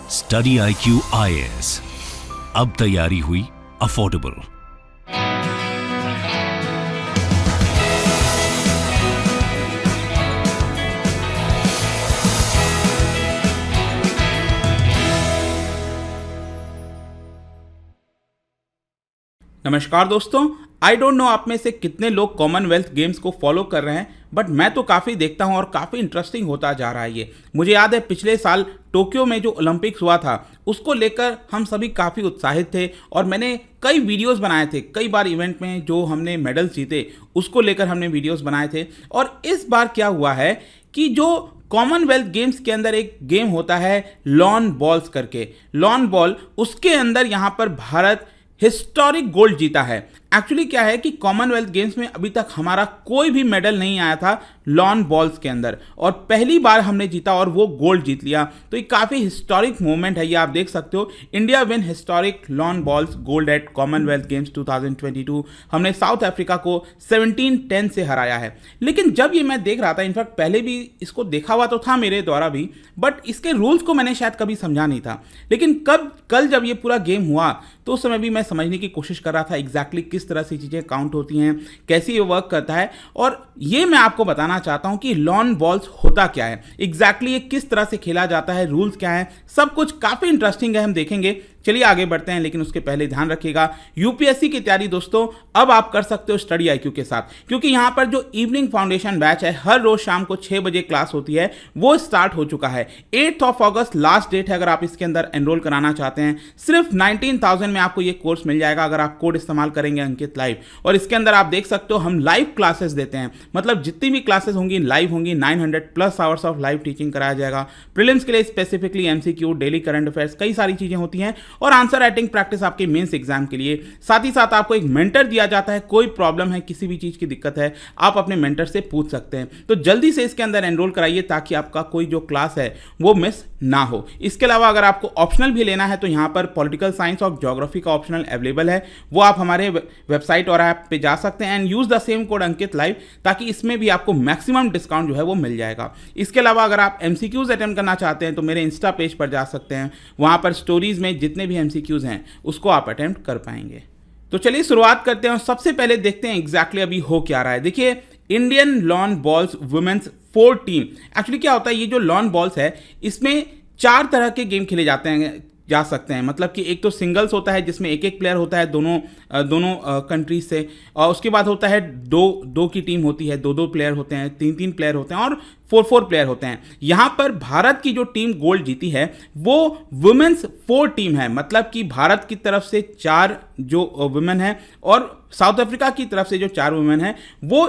Study IQ IAS, अब तैयारी हुई अफोर्डेबल। नमस्कार दोस्तों, आई डोंट नो आप में से कितने लोग कॉमनवेल्थ गेम्स को फॉलो कर रहे हैं, बट मैं तो काफ़ी देखता हूं और काफ़ी इंटरेस्टिंग होता जा रहा है ये। मुझे याद है पिछले साल टोक्यो में जो ओलंपिक्स हुआ था उसको लेकर हम सभी काफ़ी उत्साहित थे और मैंने कई वीडियोस बनाए थे। कई बार इवेंट में जो हमने मेडल्स जीते उसको लेकर हमने वीडियोस बनाए थे। और इस बार क्या हुआ है कि जो कॉमनवेल्थ गेम्स के अंदर एक गेम होता है लॉन बॉल्स करके, लॉन बॉल, उसके अंदर यहाँ पर भारत हिस्टोरिक गोल्ड जीता है। एक्चुअली क्या है कि कॉमनवेल्थ गेम्स में अभी तक हमारा कोई भी मेडल नहीं आया था लॉन बॉल्स के अंदर, और पहली बार हमने जीता और वो गोल्ड जीत लिया। तो ये काफ़ी हिस्टोरिक मोमेंट है, ये आप देख सकते हो। India win historic lawn balls gold eight Commonwealth games 2022। हमने साउथ अफ्रीका को 17-10 से हराया है। लेकिन जब ये मैं देख रहा था, इनफैक्ट पहले भी इसको देखा हुआ तो था मेरे द्वारा भी, बट इसके रूल्स को मैंने शायद कभी समझा नहीं था। लेकिन कल जब ये पूरा गेम हुआ तो उस समय भी मैं समझने की कोशिश कर रहा था एग्जैक्टली किस तरह से चीज़ें काउंट होती हैं, कैसे ये वर्क करता है। और ये मैं आपको बताना चाहता हूं कि लॉन बॉल्स होता क्या है, एग्जैक्टली ये किस तरह से खेला जाता है, रूल्स क्या है, सब कुछ काफ़ी इंटरेस्टिंग है, हम देखेंगे। चलिए आगे बढ़ते हैं, लेकिन उसके पहले ध्यान रखिएगा यूपीएससी की तैयारी दोस्तों अब आप कर सकते हो स्टडी IQ के साथ, क्योंकि यहाँ पर जो इवनिंग फाउंडेशन बैच है हर रोज शाम को 6 बजे क्लास होती है, वो स्टार्ट हो चुका है। 8 अगस्त लास्ट डेट है अगर आप इसके अंदर एनरोल कराना चाहते हैं। सिर्फ 19,000 में आपको ये कोर्स मिल जाएगा अगर आप कोड इस्तेमाल करेंगे अंकित लाइव। और इसके अंदर आप देख सकते हो हम लाइव क्लासेस देते हैं, मतलब जितनी भी क्लासेस होंगी लाइव होंगी। 900+ आवर्स ऑफ लाइव टीचिंग कराया जाएगा। प्रीलिम्स के लिए specifically MCQ, daily current affairs, कई सारी चीजें होती हैं, और आंसर राइटिंग प्रैक्टिस आपके मेंस एग्जाम के लिए। साथ ही साथ आपको एक मेंटर दिया जाता है। कोई प्रॉब्लम है, किसी भी चीज की दिक्कत है, आप अपने मेंटर से पूछ सकते हैं। तो जल्दी से इसके अंदर एनरोल कराइए ताकि आपका कोई जो क्लास है वो मिस ना हो। इसके अलावा अगर आपको ऑप्शनल भी लेना है तो यहाँ पर पॉलिटिकल साइंस और ज्योग्राफी का ऑप्शनल अवेलेबल है, वो आप हमारे वेबसाइट और ऐप पे जा सकते हैं and use the same code Ankit live, ताकि इसमें भी आपको मैक्सिमम डिस्काउंट जो है वो मिल जाएगा। इसके अलावा अगर आप MCQs अटेम्प्ट करना चाहते हैं तो मेरे इंस्टा पेज पर जा सकते हैं, वहाँ पर स्टोरीज में जितने भी MCQs हैं उसको आप अटेम्प्ट कर पाएंगे। तो चलिए शुरुआत करते हैं। सबसे पहले देखते हैं एग्जैक्टली अभी हो क्या रहा है। देखिए, इंडियन लॉन बॉल्स वुमेन्स 4 टीम। एक्चुअली क्या होता है, ये जो लॉन बॉल्स है इसमें 4 तरह के गेम खेले जा सकते हैं। मतलब कि एक तो सिंगल्स होता है जिसमें एक एक प्लेयर होता है दोनों कंट्रीज से, और उसके बाद होता है दो की टीम होती है, 2 प्लेयर होते हैं, 3 प्लेयर होते हैं, और 4 प्लेयर होते हैं। यहाँ पर भारत की जो टीम गोल्ड जीती है वो वुमेन्स 4 टीम है, मतलब कि भारत की तरफ से 4 जो वुमेन है और साउथ अफ्रीका की तरफ से जो 4 वुमेन है वो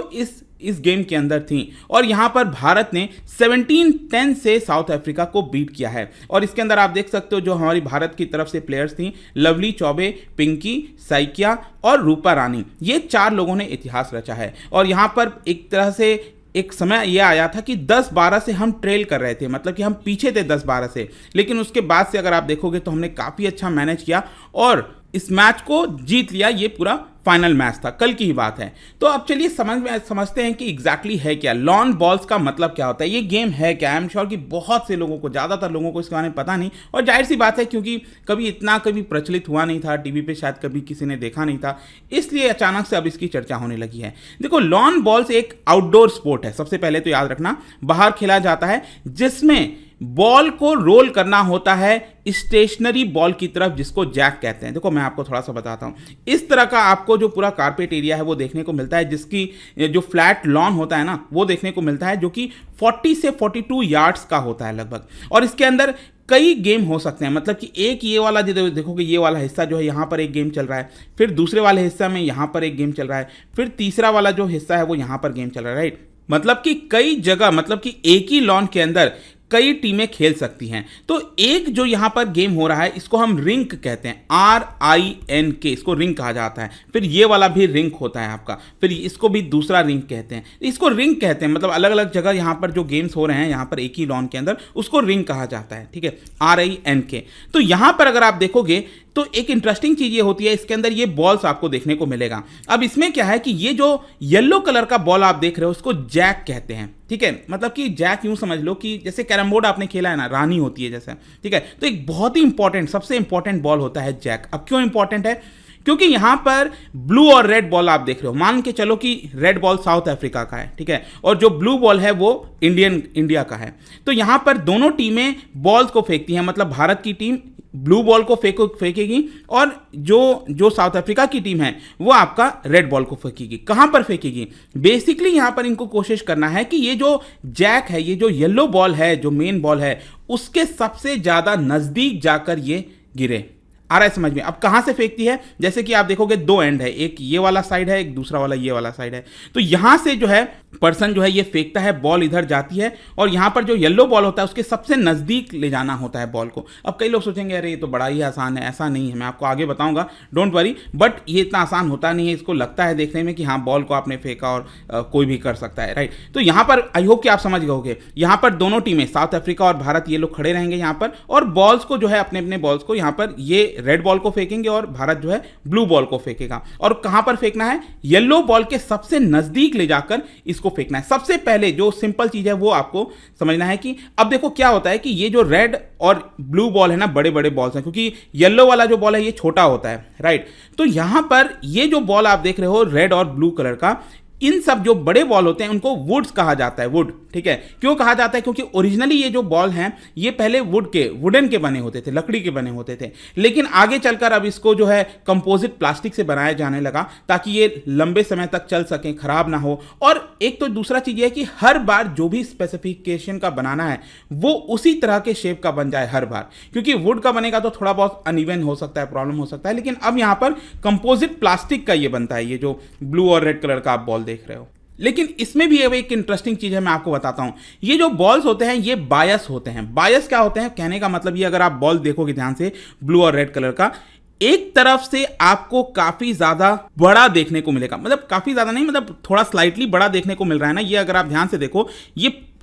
इस गेम के अंदर थी। और यहाँ पर भारत ने 17-10 से साउथ अफ्रीका को बीट किया है। और इसके अंदर आप देख सकते हो जो हमारी भारत की तरफ से प्लेयर्स थी, लवली चौबे, पिंकी, साइकिया और रूपा रानी, ये 4 लोगों ने इतिहास रचा है। और यहाँ पर एक तरह से एक समय यह आया था कि 10-12 से हम ट्रेल कर रहे थे, मतलब कि हम पीछे थे 10-12 से, लेकिन उसके बाद से अगर आप देखोगे तो हमने काफ़ी अच्छा मैनेज किया और इस मैच को जीत लिया। ये पूरा फाइनल मैच था, कल की ही बात है। तो अब चलिए समझते हैं कि एग्जैक्टली है क्या लॉन बॉल्स का मतलब क्या होता है, ये गेम है क्या। आई एम श्योर कि बहुत से लोगों को, ज़्यादातर लोगों को इसके बारे में पता नहीं, और जाहिर सी बात है क्योंकि कभी प्रचलित हुआ नहीं था, टीवी पे शायद कभी किसी ने देखा नहीं था, इसलिए अचानक से अब इसकी चर्चा होने लगी है। देखो, लॉन बॉल्स एक आउटडोर स्पोर्ट है, सबसे पहले तो याद रखना, बाहर खेला जाता है, जिसमें बॉल को रोल करना होता है स्टेशनरी बॉल की तरफ, जिसको जैक कहते हैं। देखो मैं आपको थोड़ा सा बताता हूं, इस तरह का आपको जो पूरा कारपेट एरिया है वो देखने को मिलता है, जिसकी जो फ्लैट लॉन होता है ना वो देखने को मिलता है, जो कि 40 से 42 यार्ड्स का होता है लगभग। और इसके अंदर कई गेम हो सकते हैं, मतलब कि एक ये वाला जो देखोगे, ये वाला हिस्सा जो है यहाँ पर एक गेम चल रहा है, फिर दूसरे वाले हिस्सा में यहाँ पर एक गेम चल रहा है, फिर तीसरा वाला जो हिस्सा है वो यहाँ पर गेम चल रहा है, राइट। मतलब कि कई जगह, मतलब कि एक ही लॉन के अंदर कई टीमें खेल सकती हैं। तो एक जो यहाँ पर गेम हो रहा है इसको हम रिंक कहते हैं, RINK, इसको रिंक कहा जाता है। फिर ये वाला भी रिंक होता है आपका, फिर इसको भी दूसरा रिंक कहते हैं। इसको रिंक कहते हैं, मतलब अलग अलग जगह यहाँ पर जो गेम्स हो रहे हैं यहाँ पर एक ही लॉन के अंदर, उसको रिंक कहा जाता है, ठीक है, RINK। तो यहाँ पर अगर आप देखोगे तो एक इंटरेस्टिंग चीज़ ये होती है, इसके अंदर ये बॉल्स आपको देखने को मिलेगा। अब इसमें क्या है कि ये जो येलो कलर का बॉल आप देख रहे हो उसको जैक कहते हैं, ठीक है। मतलब कि जैक यूं समझ लो कि जैसे कैरम बोर्ड आपने खेला है ना, रानी होती है जैसे, ठीक है। तो एक बहुत ही इंपॉर्टेंट, सबसे इंपॉर्टेंट बॉल होता है जैक। अब क्यों इंपॉर्टेंट है? क्योंकि यहां पर ब्लू और रेड बॉल आप देख रहे हो, मान के चलो कि रेड बॉल साउथ अफ्रीका का है, ठीक है, और जो ब्लू बॉल है वो इंडिया का है। तो यहां पर दोनों टीमें बॉल्स को फेंकती हैं, मतलब भारत की टीम ब्लू बॉल को फेंकेगी और जो साउथ अफ्रीका की टीम है वो आपका रेड बॉल को फेंकेगी। कहां पर फेंकेगी? बेसिकली यहां पर इनको कोशिश करना है कि ये जो जैक है, ये जो येलो बॉल है, जो मेन बॉल है, उसके सबसे ज्यादा नजदीक जाकर ये गिरे। आ रहा है समझ में? अब कहां से फेंकती है? जैसे कि आप देखोगे दो एंड है, एक ये वाला साइड है, एक दूसरा वाला ये वाला साइड है। तो यहां से जो है पर्सन जो है ये फेंकता है, बॉल इधर जाती है और यहां पर जो येलो बॉल होता है उसके सबसे नजदीक ले जाना होता है बॉल को। अब कई लोग सोचेंगे अरे ये तो बड़ा ही आसान है, ऐसा नहीं है, मैं आपको आगे बताऊंगा, डोंट वरी। बट ये इतना आसान होता नहीं है, इसको लगता है देखने में कि हाँ बॉल को आपने फेंका और कोई भी कर सकता है, राइट। तो यहां पर आई होप कि आप समझ गए, यहां पर दोनों टीमें साउथ अफ्रीका और भारत ये लोग खड़े रहेंगे यहां पर, और बॉल्स को जो है अपने अपने बॉल्स को यहां पर ये रेड बॉल को फेंकेंगे और भारत जो है ब्लू बॉल को फेंकेगा। और कहां पर फेंकना है? येलो बॉल के सबसे नजदीक ले जाकर इसको फेंकना है। सबसे पहले जो सिंपल चीज है वो आपको समझना है कि अब देखो क्या होता है कि ये जो रेड और ब्लू बॉल है ना, बड़े बड़े बॉल्स हैं, क्योंकि येलो वाला जो बॉल है ये छोटा होता है, राइट। तो यहां पर ये जो बॉल आप देख रहे हो रेड और ब्लू कलर का, इन सब जो बड़े बॉल होते हैं उनको वुड्स कहा जाता है, वुड, ठीक है। क्यों कहा जाता है? क्योंकि ओरिजिनली ये जो बॉल हैं ये पहले वुडन के बने होते थे, लकड़ी के बने होते थे, लेकिन आगे चलकर अब इसको जो है कंपोजिट प्लास्टिक से बनाया जाने लगा ताकि ये लंबे समय तक चल सकें, खराब ना हो। और एक तो दूसरा चीज है कि हर बार जो भी स्पेसिफिकेशन का बनाना है वो उसी तरह के शेप का बन जाए हर बार, क्योंकि वुड का बनेगा तो थोड़ा बहुत अनइवन हो सकता है, प्रॉब्लम हो सकता है, लेकिन अब यहां पर कंपोजिट प्लास्टिक का ये बनता है, ये जो ब्लू और रेड कलर का आप बॉल देख रहे हो। लेकिन इसमें भी एक इंटरेस्टिंग चीज है, मैं आपको बताता हूं। ये जो बॉल्स होते हैं ये बायस होते हैं। बायस क्या होते हैं? कहने का मतलब ये, अगर आप बॉल देखोगे ध्यान से ब्लू और रेड कलर का, एक तरफ से आपको काफी ज्यादा बड़ा देखने को मिलेगा, मतलब काफी ज्यादा नहीं, मतलब थोड़ा स्लाइटली बड़ा देखने को मिल रहा है ना। ये अगर आप ध्यान से देखो,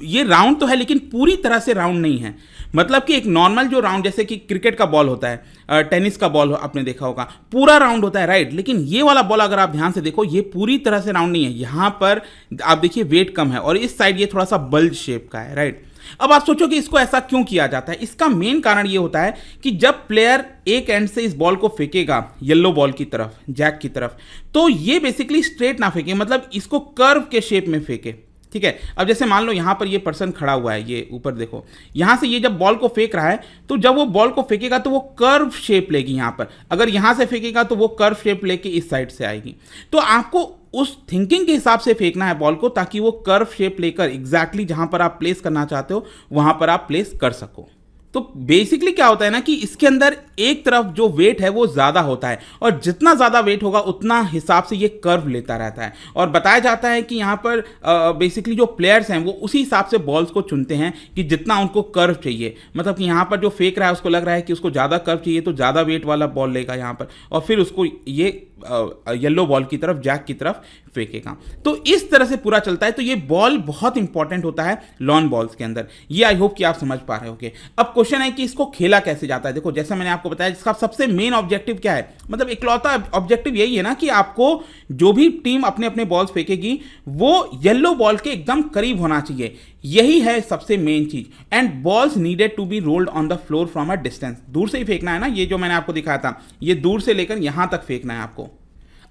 ये राउंड तो है लेकिन पूरी तरह से राउंड नहीं है। मतलब कि एक नॉर्मल जो राउंड, जैसे कि क्रिकेट का बॉल होता है, टेनिस का बॉल आपने देखा होगा, पूरा राउंड होता है, राइट। लेकिन ये वाला बॉल अगर आप ध्यान से देखो, ये पूरी तरह से राउंड नहीं है। यहां पर आप देखिए वेट कम है और इस साइड ये थोड़ा सा बल्ज शेप का है, राइट। अब आप सोचो कि इसको ऐसा क्यों किया जाता है? इसका मेन कारण ये होता है कि जब प्लेयर एक एंड से इस बॉल को फेंकेगा येलो बॉल की तरफ, जैक की तरफ, तो ये बेसिकली स्ट्रेट ना फेंके, मतलब इसको कर्व के शेप में फेंके, ठीक है। अब जैसे मान लो यहां पर ये पर्सन खड़ा हुआ है, ये ऊपर देखो, यहां से ये जब बॉल को फेंक रहा है तो जब वो बॉल को फेंकेगा तो वो कर्व शेप लेगी यहां पर। अगर यहां से फेंकेगा तो वो कर्व शेप लेके इस साइड से आएगी। तो आपको उस थिंकिंग के हिसाब से फेंकना है बॉल को, ताकि वो कर्व शेप लेकर एग्जैक्टली जहां पर आप प्लेस करना चाहते हो वहां पर आप प्लेस कर सको। तो बेसिकली क्या होता है ना कि इसके अंदर एक तरफ जो वेट है वो ज़्यादा होता है, और जितना ज़्यादा वेट होगा उतना हिसाब से ये कर्व लेता रहता है। और बताया जाता है कि यहाँ पर बेसिकली जो प्लेयर्स हैं वो उसी हिसाब से बॉल्स को चुनते हैं कि जितना उनको कर्व चाहिए। मतलब कि यहाँ पर जो फेंक रहा है उसको लग रहा है कि उसको ज़्यादा कर्व चाहिए तो ज़्यादा वेट वाला बॉल लेगा यहाँ पर, और फिर उसको ये येलो बॉल की तरफ, जैक की तरफ फेंकेगा। तो इस तरह से पूरा चलता है। तो ये बॉल बहुत इंपॉर्टेंट होता है लॉन बॉल्स के अंदर। ये आई होप कि आप समझ पा रहे होगे। अब क्वेश्चन है कि इसको खेला कैसे जाता है। देखो जैसा मैंने आपको बताया, इसका सबसे मेन ऑब्जेक्टिव क्या है, मतलब इकलौता ऑब्जेक्टिव यही है ना कि आपको जो भी टीम अपने अपने बॉल्स फेंकेगी वो येलो बॉल के एकदम करीब होना चाहिए। यही है सबसे मेन चीज। And balls needed to be rolled on the floor from a distance. दूर से ही फेंकना है ना, ये जो मैंने आपको दिखाया था, ये दूर से लेकर यहां तक फेंकना है आपको।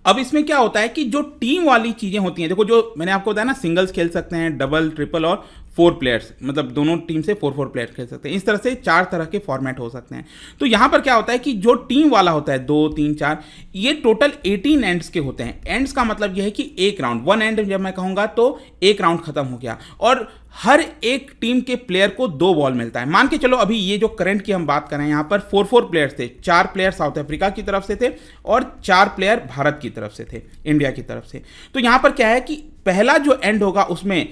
अब इसमें क्या होता है कि जो टीम वाली चीजें होती हैं, देखो जो मैंने आपको बताया ना, सिंगल्स खेल सकते हैं, डबल, ट्रिपल और 4 प्लेयर्स, मतलब दोनों टीम से 4 प्लेयर्स खेल सकते हैं। इस तरह से 4 तरह के फॉर्मेट हो सकते हैं। तो यहां पर क्या होता है कि जो टीम वाला होता है 2, 3, 4, ये टोटल 18 एंड्स के होते हैं। एंड्स का मतलब यह है कि एक राउंड, 1 एंड जब मैं कहूंगा तो एक राउंड खत्म हो गया, और हर एक टीम के प्लेयर को 2 बॉल मिलता है। मान के चलो अभी ये जो करंट की हम बात करें, यहां पर 4 प्लेयर्स थे, 4 प्लेयर साउथ अफ्रीका की तरफ से थे और 4 प्लेयर भारत की तरफ से थे, इंडिया की तरफ से। तो यहां पर क्या है कि पहला जो एंड होगा उसमें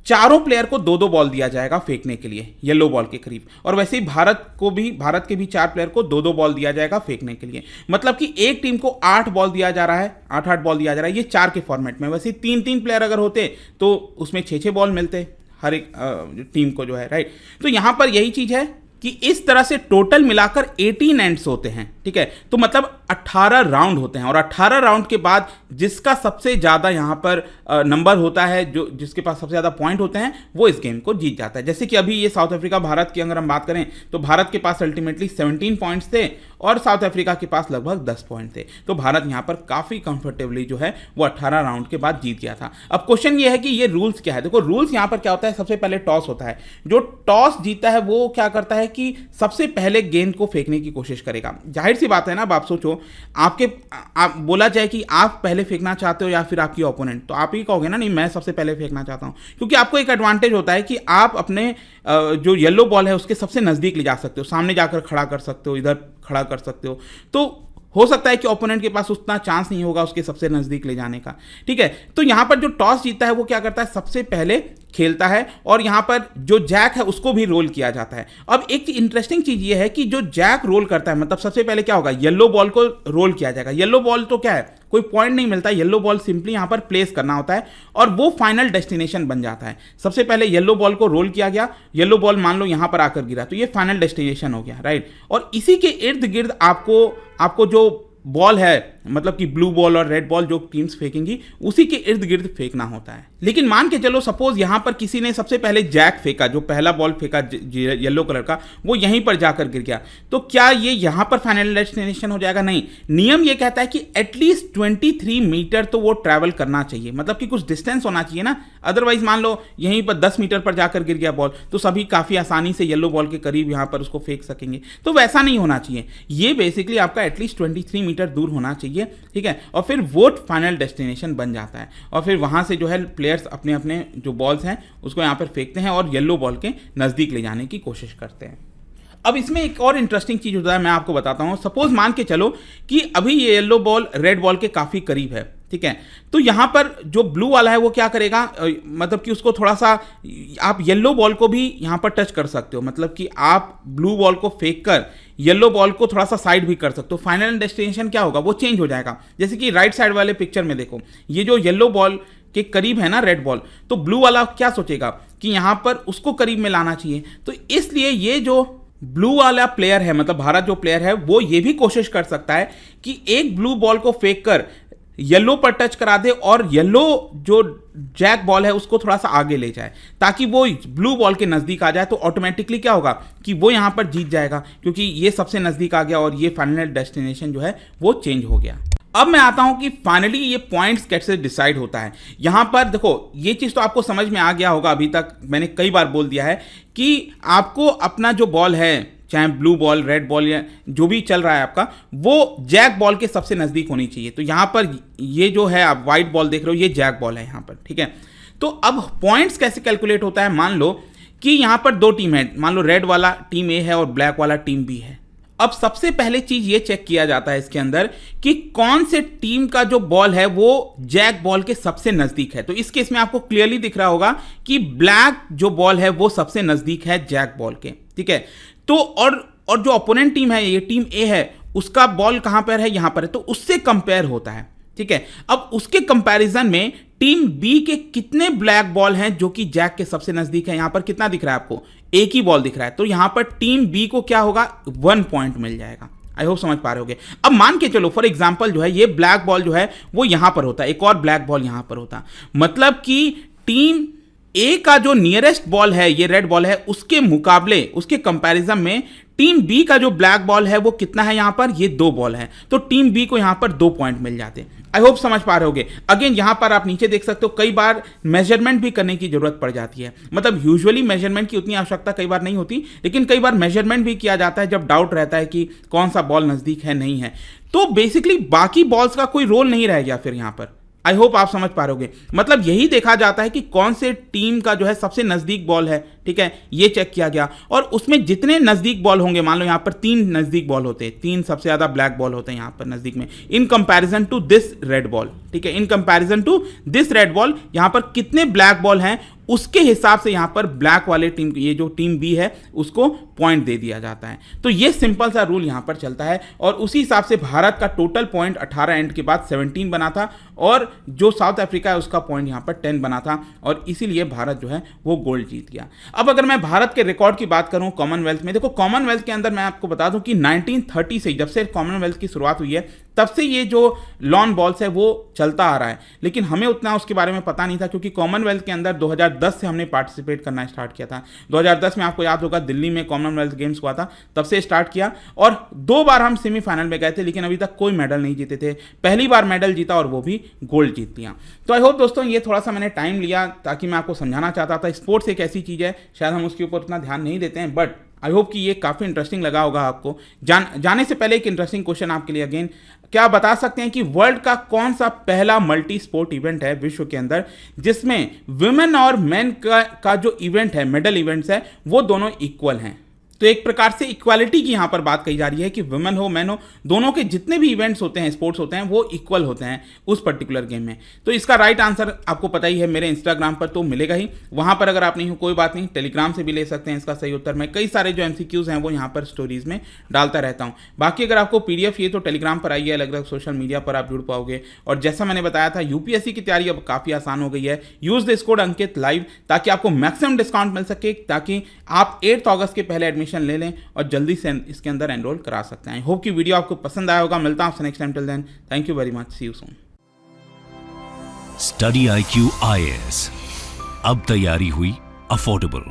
चारों प्लेयर को 2-2 बॉल दिया जाएगा फेंकने के लिए येलो बॉल के करीब, और वैसे ही भारत के भी 4 प्लेयर को 2-2 बॉल दिया जाएगा फेंकने के लिए। मतलब कि एक टीम को 8 बॉल दिया जा रहा है, 8-8 बॉल दिया जा रहा है, ये 4 के फॉर्मेट में। वैसे 3-3 प्लेयर अगर होते तो उसमें 6-6 बॉल मिलते हर एक टीम को जो है, राइट। तो यहां पर यही चीज है कि इस तरह से टोटल मिलाकर 18 एंड्स होते हैं, ठीक है। तो मतलब 18 राउंड होते हैं और 18 राउंड के बाद जिसका सबसे ज़्यादा यहाँ पर नंबर होता है, जो जिसके पास सबसे ज़्यादा पॉइंट होते हैं, वो इस गेम को जीत जाता है। जैसे कि अभी ये साउथ अफ्रीका भारत की अगर हम बात करें तो भारत के पास अल्टीमेटली 17 पॉइंट्स थे और साउथ अफ्रीका के पास लगभग 10 पॉइंट थे। तो भारत यहाँ पर काफ़ी कंफर्टेबली जो है वो 18 राउंड के बाद जीत गया था। अब क्वेश्चन ये है कि ये रूल्स क्या है। देखो रूल्स यहाँ पर क्या होता है, सबसे पहले टॉस होता है। जो टॉस जीतता है वो क्या करता है कि सबसे पहले गेंद को फेंकने की कोशिश करेगा। जाहिर सी बात है ना, अब आप सोचो, आप बोला जाए कि आप पहले फेंकना चाहते हो या फिर आपकी ओपोनेंट, तो आप ही कहोगे ना नहीं मैं सबसे पहले फेंकना चाहता हूं, क्योंकि आपको एक एडवांटेज होता है कि आप अपने जो येलो बॉल है उसके सबसे नज़दीक ले जा सकते हो, सामने जाकर खड़ा कर सकते हो, इधर खड़ा कर सकते हो। तो हो सकता है कि ओपोनेंट के पास उतना चांस नहीं होगा उसके सबसे नज़दीक ले जाने का, ठीक है। तो यहाँ पर जो टॉस जीतता है वो क्या करता है, सबसे पहले खेलता है और यहाँ पर जो जैक है उसको भी रोल किया जाता है। अब एक इंटरेस्टिंग चीज़ ये है कि जो जैक रोल करता है, मतलब सबसे पहले क्या होगा, येलो बॉल को रोल किया जाएगा। येलो बॉल तो क्या है, कोई पॉइंट नहीं मिलता, येलो बॉल सिंपली यहाँ पर प्लेस करना होता है और वो फाइनल डेस्टिनेशन बन जाता है। सबसे पहले येलो बॉल को रोल किया गया, येलो बॉल मान लो यहाँ पर आकर गिरा, तो ये फाइनल डेस्टिनेशन हो गया, राइट। और इसी के इर्द गिर्द आपको जो बॉल है, मतलब कि ब्लू बॉल और रेड बॉल जो टीम्स फेंकेंगी उसी के इर्द गिर्द फेंकना होता है। लेकिन मान के चलो सपोज यहां पर किसी ने सबसे पहले जैक फेंका, जो पहला बॉल फेंका येलो कलर का, वो यहीं पर जाकर गिर गया, तो क्या ये यहां पर फाइनल डेस्टिनेशन हो जाएगा? नहीं, नियम ये कहता है कि एटलीस्ट 23 मीटर तो वो ट्रैवल करना चाहिए, मतलब कि कुछ डिस्टेंस होना चाहिए ना। अदरवाइज मान लो यहीं पर 10 मीटर पर जाकर गिर गया बॉल, तो सभी काफ़ी आसानी से येलो बॉल के करीब यहाँ पर उसको फेंक सकेंगे, तो वैसा नहीं होना चाहिए। ये बेसिकली आपका एटलीस्ट 23 मीटर दूर होना चाहिए, ठीक है। और फिर वो फाइनल डेस्टिनेशन बन जाता है और फिर वहाँ से जो है प्लेयर्स अपने अपने जो बॉल्स हैं उसको यहाँ पर फेंकते हैं और येलो बॉल के नज़दीक ले जाने की कोशिश करते हैं। अब इसमें एक और इंटरेस्टिंग चीज़ होता है, मैं आपको बताता हूँ। सपोज मान के चलो कि अभी ये येलो बॉल रेड बॉल के काफ़ी करीब है, ठीक है। तो यहाँ पर जो ब्लू वाला है वो क्या करेगा, मतलब कि उसको थोड़ा सा, आप येलो बॉल को भी यहाँ पर टच कर सकते हो, मतलब कि आप ब्लू बॉल को फेंक कर येलो बॉल को थोड़ा सा साइड भी कर सकते हो। फाइनल डेस्टिनेशन क्या होगा, वो चेंज हो जाएगा। जैसे कि राइट साइड वाले पिक्चर में देखो, ये जो येलो बॉल के करीब है ना रेड बॉल, तो ब्लू वाला क्या सोचेगा कि यहाँ पर उसको करीब में लाना चाहिए। तो इसलिए ये जो ब्लू वाला प्लेयर है, मतलब भारत जो प्लेयर है, वो ये भी कोशिश कर सकता है कि एक ब्लू बॉल को फेंक कर येलो पर टच करा दे और येलो जो जैक बॉल है उसको थोड़ा सा आगे ले जाए, ताकि वो ब्लू बॉल के नज़दीक आ जाए। तो ऑटोमेटिकली क्या होगा कि वो यहाँ पर जीत जाएगा, क्योंकि ये सबसे नज़दीक आ गया और ये फाइनल डेस्टिनेशन जो है वो चेंज हो गया। अब मैं आता हूं कि फाइनली ये पॉइंट्स कैसे डिसाइड होता है। यहां पर देखो, ये चीज़ तो आपको समझ में आ गया होगा, अभी तक मैंने कई बार बोल दिया है कि आपको अपना जो बॉल है, चाहे ब्लू बॉल, रेड बॉल या जो भी चल रहा है आपका, वो जैक बॉल के सबसे नज़दीक होनी चाहिए। तो यहाँ पर ये जो है आप वाइट बॉल देख रहे हो, ये जैक बॉल है यहाँ पर, ठीक है। तो अब पॉइंट्स कैसे कैलकुलेट होता है, मान लो कि यहाँ पर दो टीम है, मान लो रेड वाला टीम ए है और ब्लैक वाला टीम बी है। अब सबसे पहले चीज ये चेक किया जाता है इसके अंदर कि कौन से टीम का जो बॉल है वो जैक बॉल के सबसे नजदीक है। तो इस केस में आपको क्लियरली दिख रहा होगा कि ब्लैक जो बॉल है वो सबसे नजदीक है जैक बॉल के, ठीक है। तो और जो ओपोनेंट टीम है, ये टीम ए है, उसका बॉल कहां पर है, यहां पर है, तो उससे कंपेयर होता है, ठीक है। अब उसके कंपैरिजन में टीम बी के कितने ब्लैक बॉल हैं जो कि जैक के सबसे नजदीक है। यहां पर कितना दिख रहा है आपको, एक ही बॉल दिख रहा है, तो यहां पर टीम बी को क्या होगा, 1 पॉइंट मिल जाएगा। आई होप समझ पा रहे होगे। अब मान के चलो फॉर एग्जांपल जो है ये ब्लैक बॉल जो है वो यहां पर होता, एक और ब्लैक बॉल यहां पर होता, मतलब कि टीम ए का जो नियरेस्ट बॉल है, ये रेड बॉल है, उसके मुकाबले, उसके कंपैरिजन में टीम बी का जो ब्लैक बॉल है वो कितना है, यहां पर ये 2 बॉल है, तो टीम बी को यहां पर 2 पॉइंट मिल जाते। आई होप समझ पा रहे होगे। अगेन यहां पर आप नीचे देख सकते हो कई बार मेजरमेंट भी करने की जरूरत पड़ जाती है, मतलब यूजुअली मेजरमेंट की उतनी आवश्यकता कई बार नहीं होती, लेकिन कई बार मेजरमेंट भी किया जाता है जब डाउट रहता है कि कौन सा बॉल नजदीक है, नहीं है। तो बेसिकली बाकी बॉल्स का कोई रोल नहीं रह गया फिर यहां पर। आई होप आप समझ पा रहे होगे। मतलब यही देखा जाता है कि कौन से टीम का जो है सबसे नजदीक बॉल है, ठीक है, ये चेक किया गया और उसमें जितने नजदीक बॉल होंगे, मान लो यहाँ पर 3 नजदीक बॉल होते हैं, 3 सबसे ज्यादा ब्लैक बॉल होते हैं यहाँ पर नजदीक में, in comparison to this red ball, ठीक है, in comparison to this red ball, यहाँ पर कितने ब्लैक बॉल हैं उसके हिसाब से यहाँ पर ब्लैक वाले टीम, ये जो टीम बी है उसको पॉइंट दे दिया जाता है। तो ये सिंपल सा रूल यहाँ पर चलता है और उसी हिसाब से भारत का टोटल पॉइंट 18 एंड के बाद 17 बना था और जो साउथ अफ्रीका है उसका पॉइंट यहाँ पर 10 बना था और इसीलिए भारत जो है वो गोल्ड जीत गया। अब अगर मैं भारत के रिकॉर्ड की बात करूं कॉमनवेल्थ में, देखो कॉमनवेल्थ के अंदर मैं आपको बता दूं कि 1930 से, जब से कॉमनवेल्थ की शुरुआत हुई है तब से ये जो लॉन बॉल्स है वो चलता आ रहा है, लेकिन हमें उतना उसके बारे में पता नहीं था क्योंकि कॉमनवेल्थ के अंदर 2010 से हमने पार्टिसिपेट करना स्टार्ट किया था। 2010 में आपको याद होगा दिल्ली में कॉमनवेल्थ गेम्स हुआ था, तब से स्टार्ट किया और 2 बार हम सेमीफाइनल में गए थे लेकिन अभी तक कोई मेडल नहीं जीते थे। पहली बार मेडल जीता और वो भी गोल्ड जीत लिया। तो आई होप दोस्तों ये थोड़ा सा मैंने टाइम लिया ताकि मैं आपको समझाना चाहता था स्पोर्ट्स एक ऐसी चीज़ है शायद हम उसके ऊपर उतना ध्यान नहीं देते हैं, बट आई होप कि ये काफ़ी इंटरेस्टिंग लगा होगा आपको। जाने से पहले एक इंटरेस्टिंग क्वेश्चन आपके लिए अगेन, क्या आप बता सकते हैं कि वर्ल्ड का कौन सा पहला मल्टी स्पोर्ट इवेंट है विश्व के अंदर जिसमें वुमेन और मेन का जो इवेंट है, मेडल इवेंट्स है, वो दोनों इक्वल हैं? तो एक प्रकार से इक्वालिटी की यहाँ पर बात कही जा रही है कि वुमेन हो मैन हो, दोनों के जितने भी इवेंट्स होते हैं, स्पोर्ट्स होते हैं, वो इक्वल होते हैं उस पर्टिकुलर गेम में। तो इसका राइट आंसर आपको पता ही है, मेरे इंस्टाग्राम पर तो मिलेगा ही, वहाँ पर अगर आप नहीं हो कोई बात नहीं, टेलीग्राम से भी ले सकते हैं इसका सही उत्तर। मैं कई सारे जो MCQs हैं वो यहाँ पर स्टोरीज में डालता रहता हूँ। बाकी अगर आपको PDF ये तो टेलीग्राम पर आइए, अलग अलग सोशल मीडिया पर आप जुड़ पाओगे। और जैसा मैंने बताया था UPSC की तैयारी अब काफ़ी आसान हो गई है। Use this code Ankit live ताकि आपको मैक्सिमम डिस्काउंट मिल सके, ताकि आप 8 अगस्त के पहले एडमिशन ले लें और जल्दी से इसके अंदर एनरोल करा सकते हैं। होप कि वीडियो आपको पसंद आया होगा। मिलता हूं आपसे next time, till then thank you very much, see you soon. Study IQ IAS, अब तैयारी हुई अफोर्डेबल।